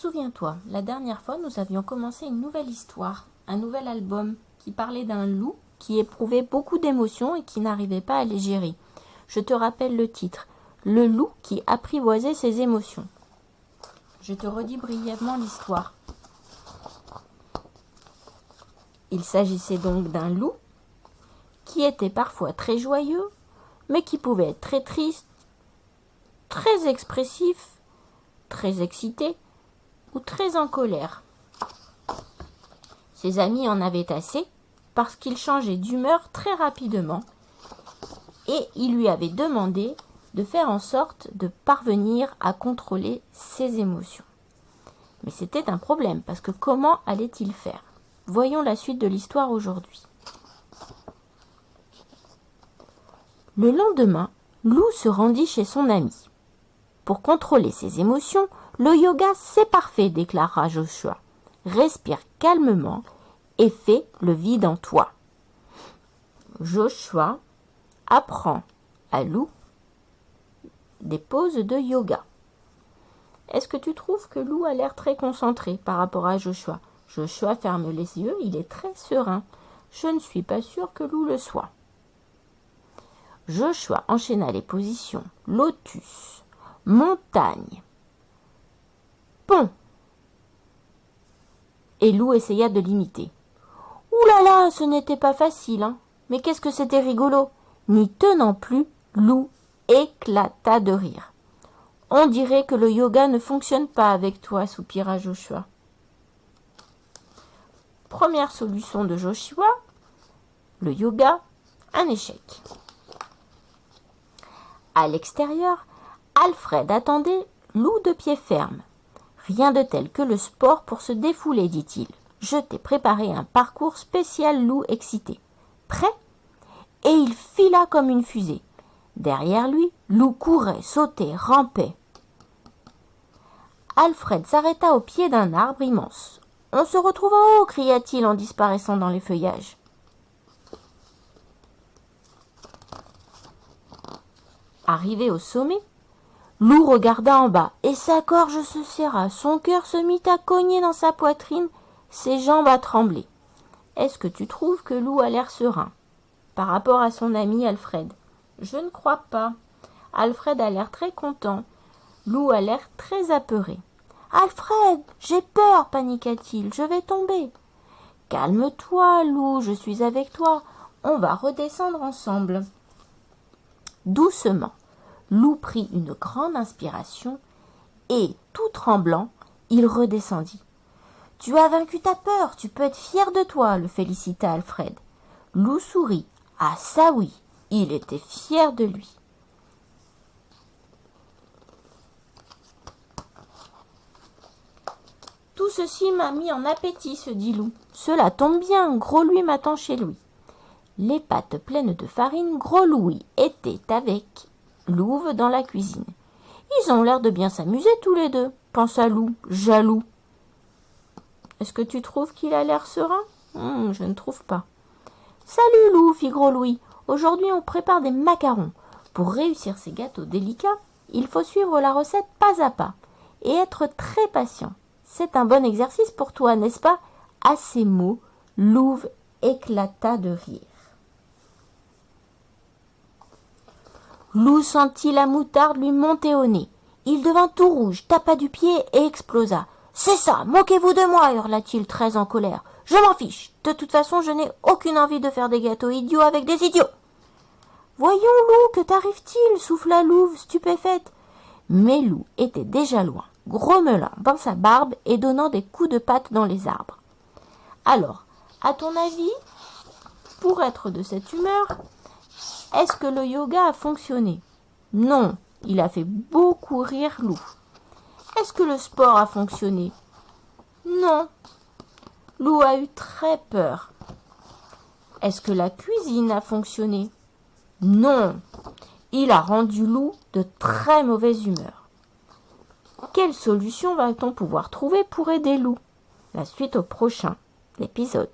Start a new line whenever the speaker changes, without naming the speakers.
Souviens-toi, la dernière fois, nous avions commencé une nouvelle histoire, un nouvel album qui parlait d'un loup qui éprouvait beaucoup d'émotions et qui n'arrivait pas à les gérer. Je te rappelle le titre, Le loup qui apprivoisait ses émotions. Je te redis brièvement l'histoire. Il s'agissait donc d'un loup qui était parfois très joyeux, mais qui pouvait être très triste, très expressif, très excité ou très en colère. Ses amis en avaient assez parce qu'il changeait d'humeur très rapidement et ils lui avaient demandé de faire en sorte de parvenir à contrôler ses émotions. Mais c'était un problème parce que comment allait-il faire ? Voyons la suite de l'histoire aujourd'hui. Le lendemain, Lou se rendit chez son ami. Pour contrôler ses émotions, le yoga c'est parfait, déclara Joshua. Respire calmement et fais le vide en toi. Joshua apprend à Lou des poses de yoga. Est-ce que tu trouves que Lou a l'air très concentré par rapport à Joshua ? Joshua ferme les yeux, il est très serein. Je ne suis pas sûre que Lou le soit. Joshua enchaîna les positions lotus, montagne, pont. Et Lou essaya de l'imiter. Ouh là là, ce n'était pas facile, hein. Mais qu'est-ce que c'était rigolo. N'y tenant plus, Lou éclata de rire. On dirait que le yoga ne fonctionne pas avec toi, soupira Joshua. Première solution de Joshua, le yoga, un échec. À l'extérieur, Alfred attendait Lou de pied ferme. Rien de tel que le sport pour se défouler, dit-il. Je t'ai préparé un parcours spécial, Lou excité. Prêt ? Et il fila comme une fusée. Derrière lui, Lou courait, sautait, rampait. Alfred s'arrêta au pied d'un arbre immense. « On se retrouve en haut !» cria-t-il en disparaissant dans les feuillages. Arrivé au sommet, Lou regarda en bas et sa gorge se serra, son cœur se mit à cogner dans sa poitrine, ses jambes à trembler. Est-ce que tu trouves que Lou a l'air serein par rapport à son ami Alfred ? Je ne crois pas. Alfred a l'air très content. Lou a l'air très apeuré. « Alfred, j'ai peur !» paniqua-t-il. « Je vais tomber. »« Calme-toi, Lou, je suis avec toi. On va redescendre ensemble. » Doucement, Lou prit une grande inspiration et, tout tremblant, il redescendit. « Tu as vaincu ta peur, tu peux être fier de toi !» le félicita Alfred. Lou sourit. « Ah ça oui, il était fier de lui. » Tout ceci m'a mis en appétit, se dit Lou. Cela tombe bien, Gros Louis m'attend chez lui. Les pattes pleines de farine, Gros Louis était avec Louve dans la cuisine. Ils ont l'air de bien s'amuser tous les deux, pensa Lou, jaloux. Est-ce que tu trouves qu'il a l'air serein ? Je ne trouve pas. Salut Lou, fit Gros Louis. Aujourd'hui on prépare des macarons. Pour réussir ces gâteaux délicats, il faut suivre la recette pas à pas et être très patient. C'est un bon exercice pour toi, n'est-ce pas ? À ces mots, Louve éclata de rire. Lou sentit la moutarde lui monter au nez. Il devint tout rouge, tapa du pied et explosa. « C'est ça, moquez-vous de moi !» hurla-t-il très en colère. « Je m'en fiche. De toute façon, je n'ai aucune envie de faire des gâteaux idiots avec des idiots. »« Voyons, Lou, que t'arrive-t-il » souffla Louve, stupéfaite. Mais Lou était déjà loin, grommelant dans sa barbe et donnant des coups de patte dans les arbres. Alors, à ton avis, pour être de cette humeur, est-ce que le yoga a fonctionné ? Non, il a fait beaucoup rire Lou. Est-ce que le sport a fonctionné ? Non. Lou a eu très peur. Est-ce que la cuisine a fonctionné ? Non. Il a rendu Lou de très mauvaise humeur. Quelle solution va-t-on pouvoir trouver pour aider Lou ? La suite au prochain épisode.